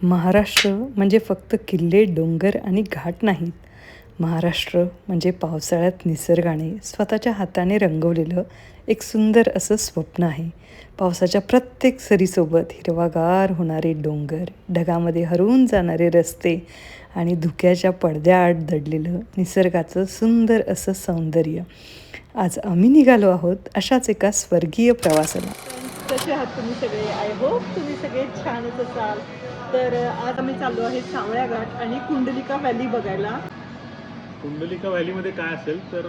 महाराष्ट्र म्हणजे फक्त किल्ले, डोंगर आणि घाट नाहीत. महाराष्ट्र म्हणजे पावसाळ्यात निसर्गाने स्वतःच्या हाताने रंगवलेलं एक सुंदर असं स्वप्न आहे. पावसाच्या प्रत्येक सरीसोबत हिरवागार होणारे डोंगर, ढगामध्ये हरवून जाणारे रस्ते आणि धुक्याच्या पडद्याआड दडलेलं निसर्गाचं सुंदर असं सौंदर्य. आज आम्ही निघालो आहोत अशाच एका स्वर्गीय प्रवासाला. कसे आहात तुम्ही सगळे? आय होप तुम्ही सगळे छानच असाल. तर आज आम्ही चाललो आहे सावळ्या घाट आणि कुंडलिका व्हॅली बघायला. कुंडलिका व्हॅलीमध्ये काय असेल तर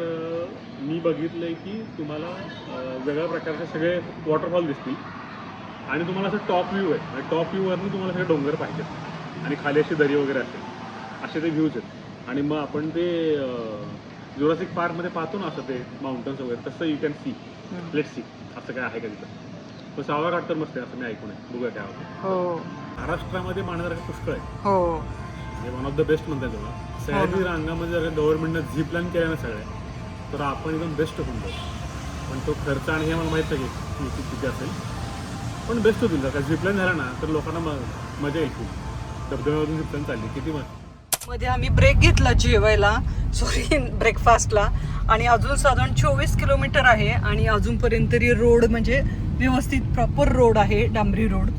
मी बघितलं आहे की तुम्हाला वेगळ्या प्रकारचे सगळे वॉटरफॉल दिसतील आणि तुम्हाला असं टॉप व्ह्यू आहे. आणि टॉप व्ह्यूवरनं तुम्हाला सगळे डोंगर पाहिजेत आणि खाली अशी दरी वगैरे असेल, असे ते व्ह्यूज आहेत. आणि मग आपण ते जुरासिक पार्कमध्ये पाहतो ना, असं ते माउंटन्स वगैरे, तसं you can see. Let's see असं काय आहे का तिथं. पण सावळा घाट तर मस्त आहे असं मी ऐकून आहे. बघूया काय होतं. हो महाराष्ट्रामध्ये मानणारं पुष्कळ आहे. हो हे वन ऑफ द बेस्ट म्हणतात तुम्हाला. सह्याद्री रांगामध्ये जर गव्हर्नमेंटनं झी प्लॅन केला ना सगळ्या, तर आपण एकदम बेस्ट होऊन जाऊ. पण तो खर्च आणि हे मला माहीत नाही की किती असेल, पण बेस्ट होतील. जर का झी प्लॅन झाला ना तर लोकांना मजा येईल खूप. धबधब्यावरून झी प्लॅन चालली किती मध्ये आम्ही ब्रेक घेतला जेवायला, सॉरी ब्रेकफास्टला. आणि अजून साधारण 24 किलोमीटर आहे आणि अजूनपर्यंत तरी रोड म्हणजे व्यवस्थित प्रॉपर रोड आहे, डांबरी रोड.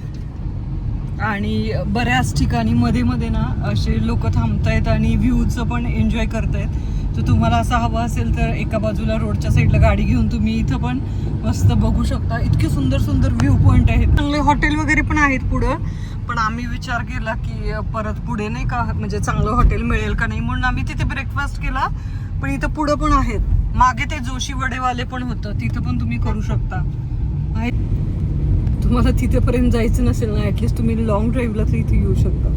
आणि बऱ्याच ठिकाणी मध्ये मध्ये ना असे लोक थांबतायत आणि व्ह्यूचं पण एन्जॉय करतायत. तर तुम्हाला असं हवं असेल तर एका बाजूला रोडच्या साईडला गाडी घेऊन तुम्ही इथं पण मस्त बघू शकता. इतके सुंदर सुंदर व्ह्यू पॉईंट आहेत. चांगले हॉटेल वगैरे पण आहेत पुढं. पण आम्ही विचार केला की परत पुढे नाही का म्हणजे चांगलं हॉटेल मिळेल का नाही, म्हणून आम्ही तिथे ब्रेकफास्ट केला. पण इथं पुढं पण आहेत. मागे ते जोशी वडेवाले पण होतं, तिथं पण तुम्ही करू शकता. तुम्हाला तिथेपर्यंत जायचं नसेल ना, ॲटलिस्ट तुम्ही लॉंग ड्राईव्हला तर इथे येऊ शकता.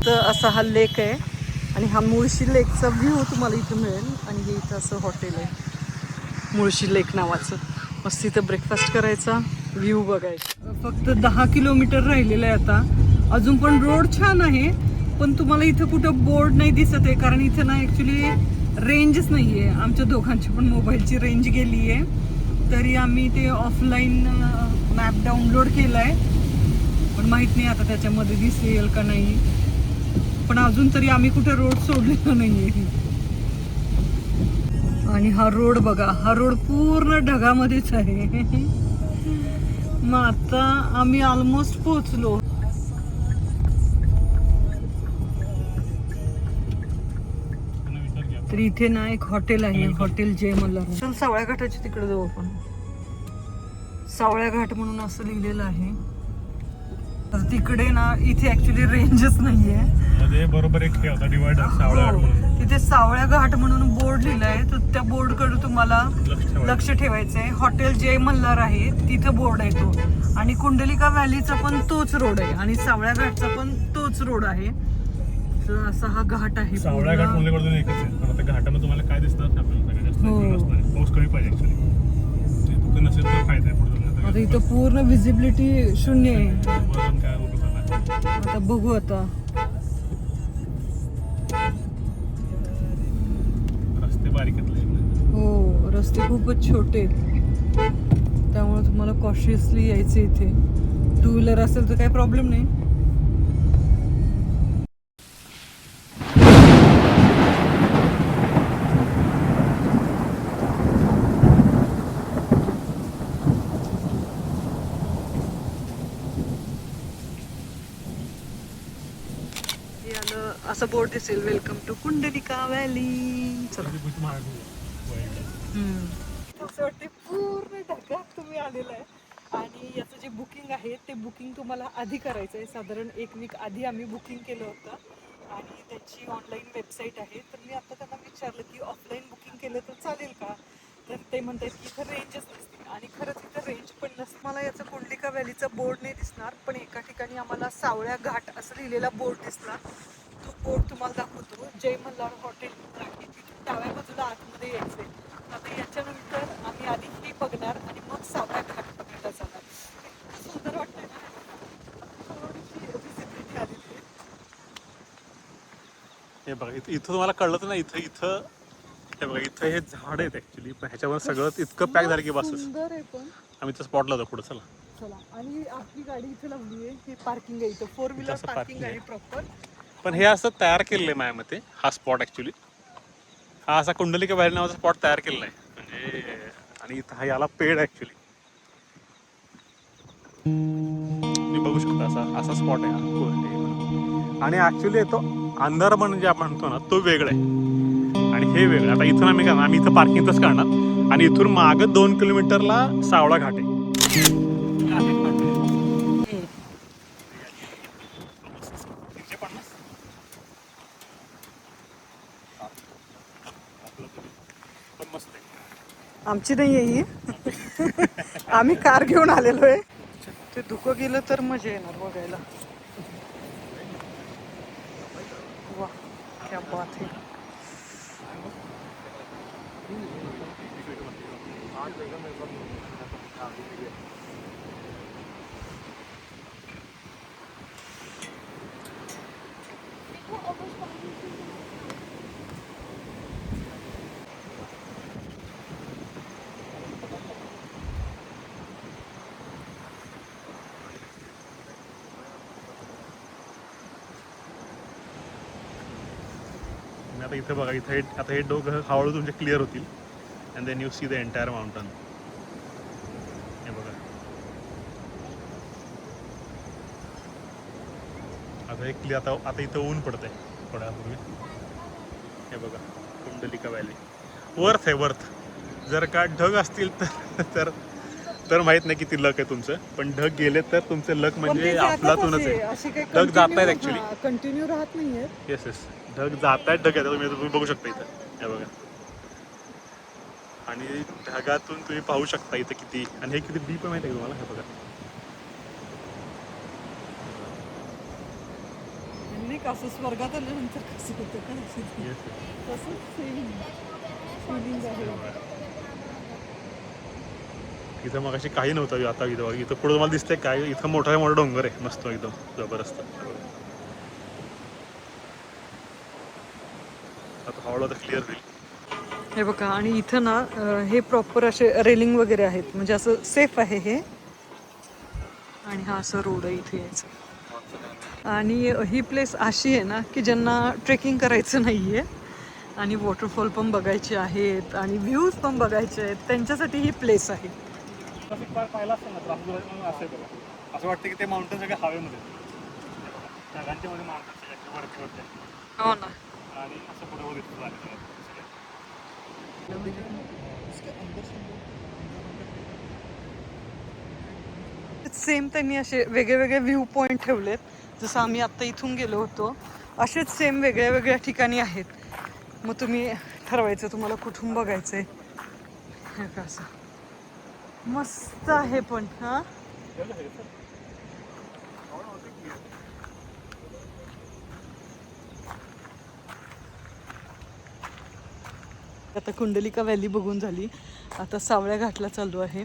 तर असा हा लेक आहे आणि हा मुळशी लेकचा व्ह्यू तुम्हाला इथं मिळेल. आणि हे इथं असं हॉटेल आहे मुळशी लेक नावाचं. मस्त इथं ब्रेकफास्ट करायचा, व्ह्यू बघायचा. फक्त 10 किलोमीटर राहिलेलं आहे आता. अजून पण रोड छान आहे, पण तुम्हाला इथं कुठं बोर्ड नाही दिसत आहे, कारण इथं ना ॲक्च्युली रेंजच नाही आहे. आमच्या दोघांची पण मोबाईलची रेंज गेली आहे. तरी आम्ही ते ऑफलाईन मॅप डाउनलोड केला आहे, पण माहीत नाही आता त्याच्यामध्ये दिसेल का नाही. पण अजून तरी आम्ही कुठे रोड सोडलेला नाही आहे. आणि हा रोड बघा, हा रोड पूर्ण ढगामध्येच आहे. मग आता आम्ही ऑलमोस्ट पोहोचलो. तर इथे ना एक हॉटेल आहे, हॉटेल जय मल्हार. चल सावळ्या घाटाच्या तिकडे जाऊ आपण. सावळ्या घाट म्हणून असं लिहिलेलं आहे. तर तिकडे ना इथे ऍक्च्युली रेंजच नाहीये. बरोबर एक होता डिवायडर सावळा घाट म्हणून. तिथे सावळ्या घाट म्हणून बोर्ड लिहिलाय, तर त्या बोर्डकडे तुम्हाला लक्ष ठेवायचंय. हॉटेल जय मल्हार आहे तिथं बोर्ड आहे तो. आणि कुंडलिका व्हॅलीचा पण तोच रोड आहे आणि सावळ्या घाटचा पण तोच रोड आहे. तर असा हा घाट आहे. सावळा घाट म्हणल्याकडून एकच आहे, पण आता घाटामध्ये तुम्हाला काय दिसणार आपल्याला सगळ्यात जास्त पाऊस कमी पाहिजे ऍक्च्युली. ते नसेल तर फायदा आहे पुढे. आता इथं पूर्ण विजिबिलिटी शून्य आहे. काय आता बघू आता. रस्ते बारीक आहेत. हो, रस्ते खूपच छोटे आहेत, त्यामुळे तुम्हाला कॉशियसली यायचं इथे. टू व्हीलर असेल तर काही प्रॉब्लेम नाही. असं बोर्ड दिसेल, वेलकम टू कुंडलिका व्हॅली. चला. असं वाटते पूर्ण ढगात तुम्ही आलेलं आहे. आणि याचं जे बुकिंग आहे ते बुकिंग तुम्हाला आधी करायचं आहे. साधारण 1 वीक आधी आम्ही बुकिंग केलं होतं आणि त्याची ऑनलाईन वेबसाईट आहे. तर मी आता त्यांना विचारलं की ऑफलाईन बुकिंग केलं तर चालेल का. तर ते म्हणतात की इथं रेंजच नसते. आणि खरंच इथं रेंज पण नसते. मला याचा कुंडलिका व्हॅलीचा बोर्ड नाही दिसणार, पण एका ठिकाणी आम्हाला सावळ्या घाट असं लिहिलेला बोर्ड दिसला. तो बोर्ड तुम्हाला दाखवतो. जय मल्हार हॉटेल आहे, तिथून डाव्या बाजूला आतमध्ये यायचंय. आता याच्यानंतर आम्ही आधी हे बघणार आणि मग सावळ्या घाट बघायला जाणार. सुंदर वाटतंय ना. थोडीशी विजिबिलिटी आलेली आहे. हे बघा इथं तुम्हाला कळलं ना, इथं हे बघा, इथं हे झाड आहेत ऍक्च्युली. पण ह्याच्यावर सगळं इतकं पॅक झालं की बस. सुंदर आहे पण. आम्ही तर स्पॉटला होतो पुढे. चला चला, आणि आपली गाडी इथे लावली आहे. हे पार्किंग आहे इथं, 4 व्हीलर असं पार्किंग parking आहे आहे. प्रॉपर. पण हे असं तयार केलेलं आहे माझ्या मते, हा स्पॉट ॲक्च्युली हा असा कुंडलिका व्हॅली नावाचा स्पॉट तयार केलेला आहे म्हणजे. आणि इथं हा याला पेड ॲक्च्युली तुम्ही बघू शकता, असा असा स्पॉट आहे हा. आणि ॲक्च्युली तो अंधारबन जे आपण म्हणतो ना तो वेगळा आहे आणि हे वेगळं. आता इथून आम्ही करणार, आम्ही इथं पार्किंग इथंच करणार आणि इथून मागं 2 किलोमीटरला सावळा घाट आहे. पण मस्त आहे. आमची नाही आहे ही. आम्ही कार घेऊन आलेलो आहे. ते धुकं गेलं तर मजा येणार बघायला. वा, क्या बात है. आणि आता इथं बघा, इथं आता हे डोंगर हळूहळू तुमचे क्लिअर होतील and then you see the entire mountain. हे बघा, आता हे क्लिअर. आता इथं ऊन पडतंय थोड्यापूर्वी. हे बघा कुंडलिका व्हॅली वर्थ आहे, वर्थ. जर का ढग असतील तर तर माहित नाही किती लक आहे तुमचं, पण ढग गेले तर तुमचं लक म्हणजे आपलातूनच आहे. ढग जात आहेत ॲक्च्युली, कंटिन्यू राहत नाहीये. येस येस, ढग जात आहेत, ढग येतात. तुम्ही बघू शकता इथं. हे बघा, आणि ढगातून तुम्ही पाहू शकता इथं किती. आणि हे किती डीप आहे माहिती आहे तुम्हाला. हे बघा, नाही का, असं स्वर्गात आल्यानंतर कसं होतं का, येस तसंच फिलिंग आहे. इथं मग अशी काही नव्हतं, आता इथं बघा, इथं पुढं तुम्हाला दिसतंय काय, इथं मोठा डोंगर आहे मस्त एकदम जबरदस्त. आता हळूहळू आता क्लिअर होईल. हे बघा, आणि इथं ना हे प्रॉपर असे रेलिंग वगैरे आहेत, म्हणजे असं सेफ आहे हे. आणि हा असं रोड आहे इथे यायचं. आणि ही प्लेस अशी आहे ना की ज्यांना ट्रेकिंग करायचं नाही आहे आणि वॉटरफॉल पण बघायचे आहेत आणि व्ह्यूज पण बघायचे आहेत, त्यांच्यासाठी ही प्लेस आहे. पाहिला असेल ना, असं बघा, असं वाटतं की ते माउंटन सगळे हवेमध्ये, ढगांच्या मध्ये माउंटन वरती वरती, हो ना. आणि असं पुढे वर दिसतं. सेम त्यांनी असे वेगळे वेगळे व्ह्यू पॉईंट ठेवलेत, जसं आम्ही आत्ता इथून गेलो होतो असेच सेम वेगळ्या वेगळ्या ठिकाणी आहेत. मग तुम्ही ठरवायचं तुम्हाला कुठून बघायचं आहे. हे कसं मस्त आहे पण. हां, आता कुंडलिका व्हॅली बघून झाली, आता सावळ्या घाटला चालू आहे.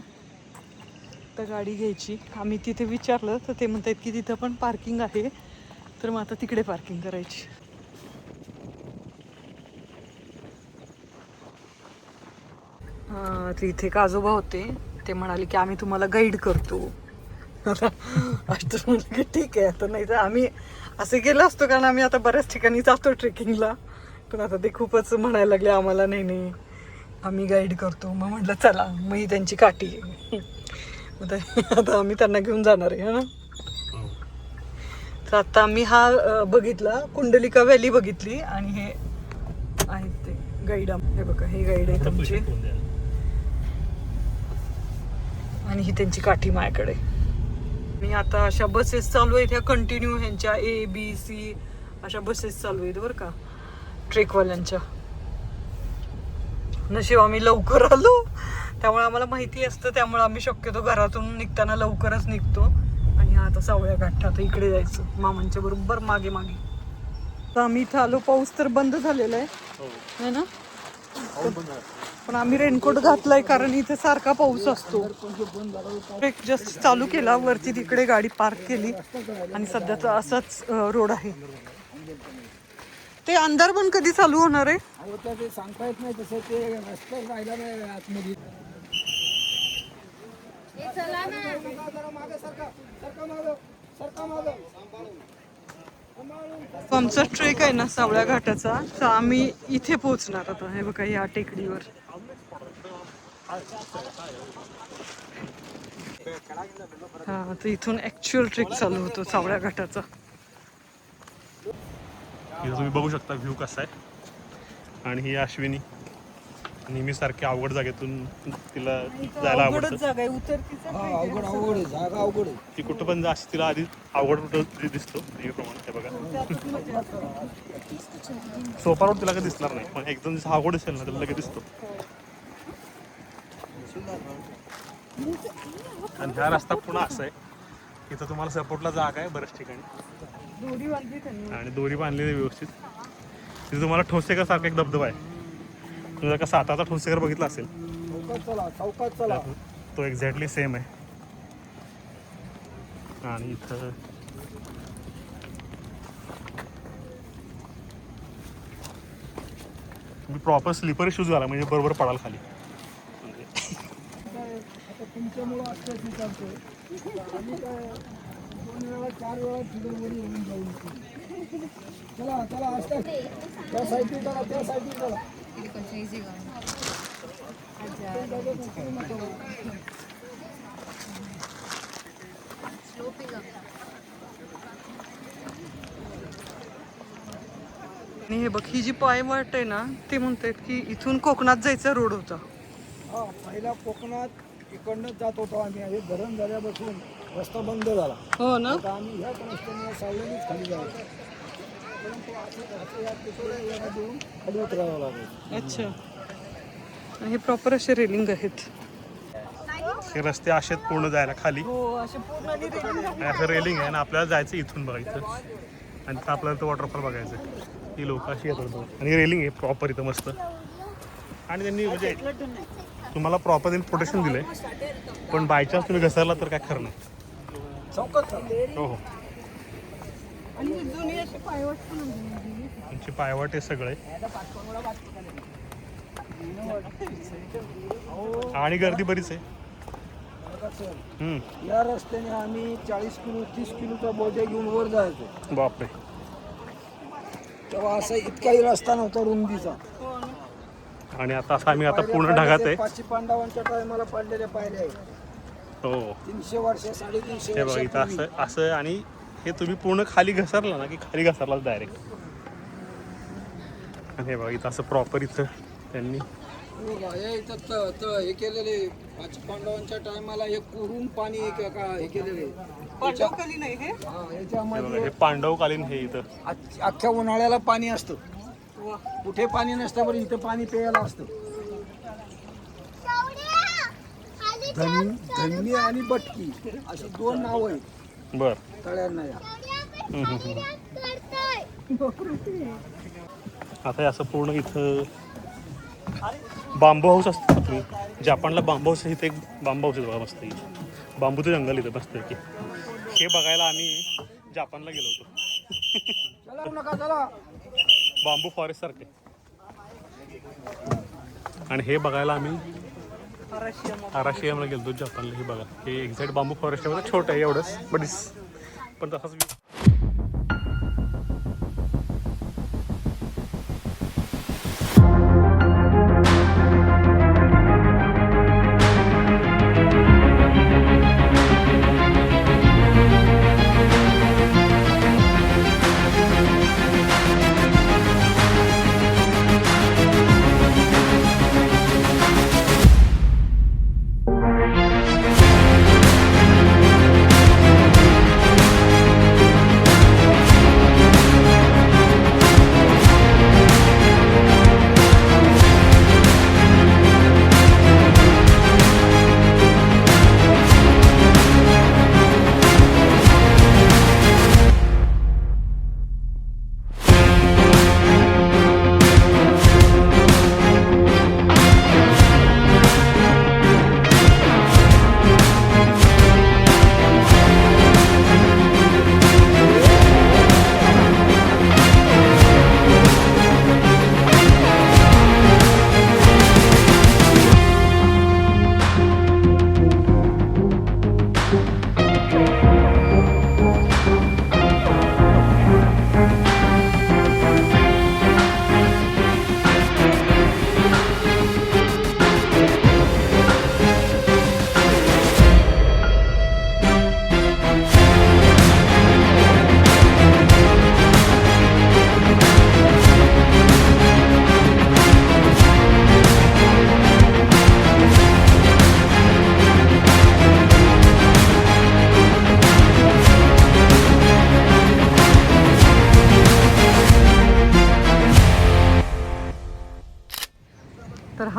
तर गाडी घ्यायची. आम्ही तिथे विचारलं तर ते म्हणतात की तिथं पण पार्किंग आहे, तर मग आता तिकडे पार्किंग करायची. ते इथे एक आजोबा होते, ते म्हणाले की आम्ही तुम्हाला गाईड करतो. असं म्हणलं की ठीक आहे. आता नाही तर आम्ही असं गेलो असतो, कारण आम्ही आता बऱ्याच ठिकाणी जातो ट्रेकिंगला, पण आता ते खूपच म्हणायला लागले आम्हाला नाही नाही आम्ही गाईड करतो. मग म्हटलं चला, मग ही त्यांची काठी आहे. आता आम्ही त्यांना घेऊन जाणार आहे ना. तर आता आम्ही हा बघितला, कुंडलिका व्हॅली बघितली, आणि हे आहेत ते गाईड. हे बघा, हे गाईड आहे तुमचे, आणि ही त्यांची काठी माझ्याकडे. आणि आता अशा बसेस चालू आहेत ह्या कंटिन्यू, ह्यांच्या ABC अशा बसेस चालू आहेत बरं का, ट्रेकवाल्यांच्या. नशीब आम्ही लवकर आलो, त्यामुळे आम्हाला माहिती असतं, त्यामुळे आम्ही शक्यतो घरातून निघताना लवकरच निघतो. आणि हा आता सावळ्या घाट, आता इकडे जायचं मामांच्या बरोबर मागे मागे. तर आम्ही इथं आलो, पाऊस तर बंद झालेला आहे ना, पण आम्ही रेनकोट घातलाय कारण इथे सारखा पाऊस असतो. एक जस्ट चालू केला वरती, तिकडे गाडी पार्क केली, आणि सध्याचा असाच रोड आहे. ते अंधारबन कधी चालू होणार आहे ते सांगता येत नाही, तसं ते रस्ता राहिला नाही आतमध्ये. आमचा ट्रेक आहे ना सावळ्या घाटाचा, तर आम्ही इथे पोहोचणार आता. हे बघा या टेकडीवर. हा, तर इथून ऍक्च्युअल ट्रेक चालू होतो सावळ्या घाटाचा. इथं तुम्ही बघू शकता व्ह्यू कसा आहे. आणि ही अश्विनी नेहमीसारखी अवघड जागेतून तिला जायला अवघडच आवडतं. जागा आहे, उतरतीचा ट्रेक आहे. अवघड आहे, जागा अवघड आहे. ती कुठं पण जा अशी तिला आधी अवघड कुठं दिसतो नेहमीप्रमाणे. हे बघा त्यातच मजा असते. सोपा रोड तिला काही दिसणार नाही, पण एकदम जसं अवघड असेल ना त्याला लगेच दिसतो. आणि हा रस्ता पुन्हा असा आहे, इथं तुम्हाला सपोर्टला जागा आहे बऱ्याच ठिकाणी दोरी बांधली त्यांनी. आणि दोरी बांधलेली आहे व्यवस्थित. तिथे तुम्हाला ठोसेकर सारखा एक धबधबा आहे. तुम्ही जर का सातारचा ठोसेकर बघितला असेल चौकात चला. तो एक्झॅक्टली सेम आहे. आणि इथं तुम्ही प्रॉपर स्लिपर शूज घाला म्हणजे बरोबर पडाल खाली. आता तुमच्यामुळं असं मी चालतोय. आम्ही काय 2 वेळा 4 वेळा फिडरवर येऊन जाऊन. चला चला असतात त्या साईडने चला, त्या साईडने चला. आणि हे बघ, ही जी पायवाट आहे ना, ते म्हणतात की इथून कोकणात जायचा रोड होता. हा, पहिला कोकणात इकडनंच जात होतो आम्ही. हे धरण झाल्यापासून रस्ता बंद झाला. हो ना. आता आम्ही ह्याच रस्त्याने सावलीनेच खाली जायचो. परंतु असं या तिकडे येणं देऊन खाली उतरावं लागेल. अच्छा. आणि हे प्रॉपर असे रेलिंग आहेत. हे रस्ते असे आहेत पूर्ण जायला खाली. हो, असे पूर्ण आणि रेलिंग. आणि असं रेलिंग आहे आणि आपल्याला जायचं इथून बघायचं आणि तिथं आपल्याला तो वॉटरफॉल बघायचं आहे. ही लोक अशी येतात आणि रेलिंग आहे प्रॉपर इथं मस्त. आणि त्यांनी म्हणजे तुम्हाला प्रॉपर त्यांनी प्रोटेक्शन दिलं आहे, पण बायचान्स तुम्ही घसरला तर काय खरं नाही. चौकात चला. हो हो, आणि जुनी अशी पायवाट पण आहे. तुमची पायवाट आहे सगळे आणि गर्दी बरीच आहे. या रस्त्याने आम्ही 40 किलो 30 किलोचा बोजा घेऊन वर जायचो. बापरे. तेव्हा असा इतकाही रस्ता नव्हता रुंदीचा. आणि आता असं आम्ही आता पूर्ण ढगात आहे. पाची पांडवांच्या टायमाला पाडलेल्या पायऱ्या आहेत. हो 300 वर्ष 350 हे बघा इथं असं असं. आणि हे तुम्ही पूर्ण खाली घसरला ना की खाली घसरलाच डायरेक्ट. आणि हे बघा इथं असं प्रॉपर इथं त्यांनी हे केलेले पाची पांडवांच्या टायमाला हे कोरून पाणी हे केलेले. पांडवकालीन आहे हे. हे बघा याच्यामध्ये हे पांडवकालीन हे इथं. अख्ख्या उन्हाळ्याला पाणी असतं. वा. कुठे पाणी नसतं बरं इथं पाणी प्यायला असतं. धन्य आणि बटकी अशी 2 नावं आहेत बर. तळ्यांना या. आता हे असं पूर्ण इथं बांबू हाऊस असतं. तुम्ही जापानला बांबू हाऊस इथे एक बांबू हाऊस आहे बघा मस्त. इथे बांबूचं जंगल इथं मस्त की हे बघायला आम्ही जापानला गेलो होतो. चला नका चला. बांबू फॉरेस्ट सारखे. आणि हे बघायला आम्ही आराशियामला गेलो जापानला. हे बघा हे एक्झॅक्ट बांबू फॉरेस्ट आहे. छोटं आहे एवढंच पण तसाच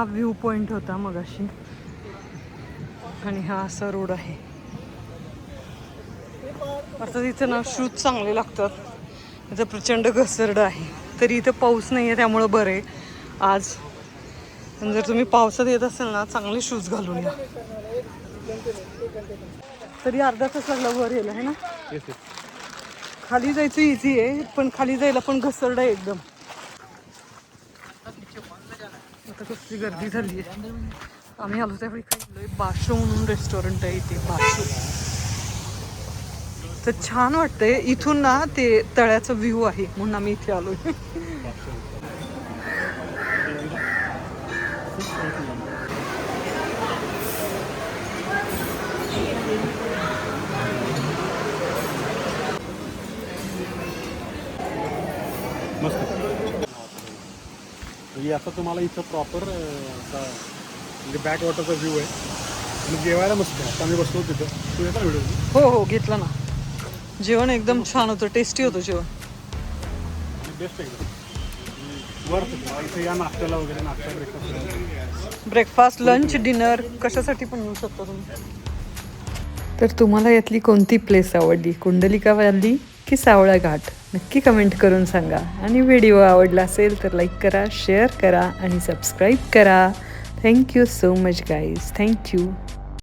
व्ह्यू पॉइंट होता मगाशी आणि हा असा रोड आहे. आता इथं ना शूज चांगले लागतात. इथं प्रचंड घसरड आहे, तरी इथं पाऊस नाही आहे त्यामुळं बरं आहे आज. पण जर तुम्ही पावसात येत असाल ना, चांगले शूज घालून या. तरी अर्धा तास लागला वर यायला आहे ना. खाली जायचं इझी आहे, पण खाली जायला पण घसरड आहे एकदम. आता कसली गर्दी झाली आहे. आम्ही आलो त्यावेळी खाल्लोय बाशो म्हणून रेस्टॉरंट आहे इथे. बाशो तर छान वाटतंय इथून ना, ते तळ्याचा व्ह्यू आहे म्हणून आम्ही इथे आलोय. मस्त. म्हणजे आता तुम्हाला इथं प्रॉपर म्हणजे बॅक वॉटरचा व्ह्यू आहे आणि जेवायला मस्त आहे. आता आम्ही बसलो तिथं. तू येता व्हिडिओ? हो हो घेतला ना. जेवण एकदम छान होतं, टेस्टी होतं जेवण. बेस्ट एकदम वर्थ इथे या नाश्त्याला वगैरे. नाश्ता ब्रेकफास्ट, लंच, डिनर कशासाठी पण येऊ शकता तुम्ही. तर तुम्हाला यातली कोणती प्लेस आवडली, कुंडलिका व्हॅली की सावळा घाट, नक्की कमेंट करून सांगा. आणि व्हिडिओ आवडला असेल तर लाईक करा, शेअर करा आणि सबस्क्राईब करा. Thank you so much guys. Thank you.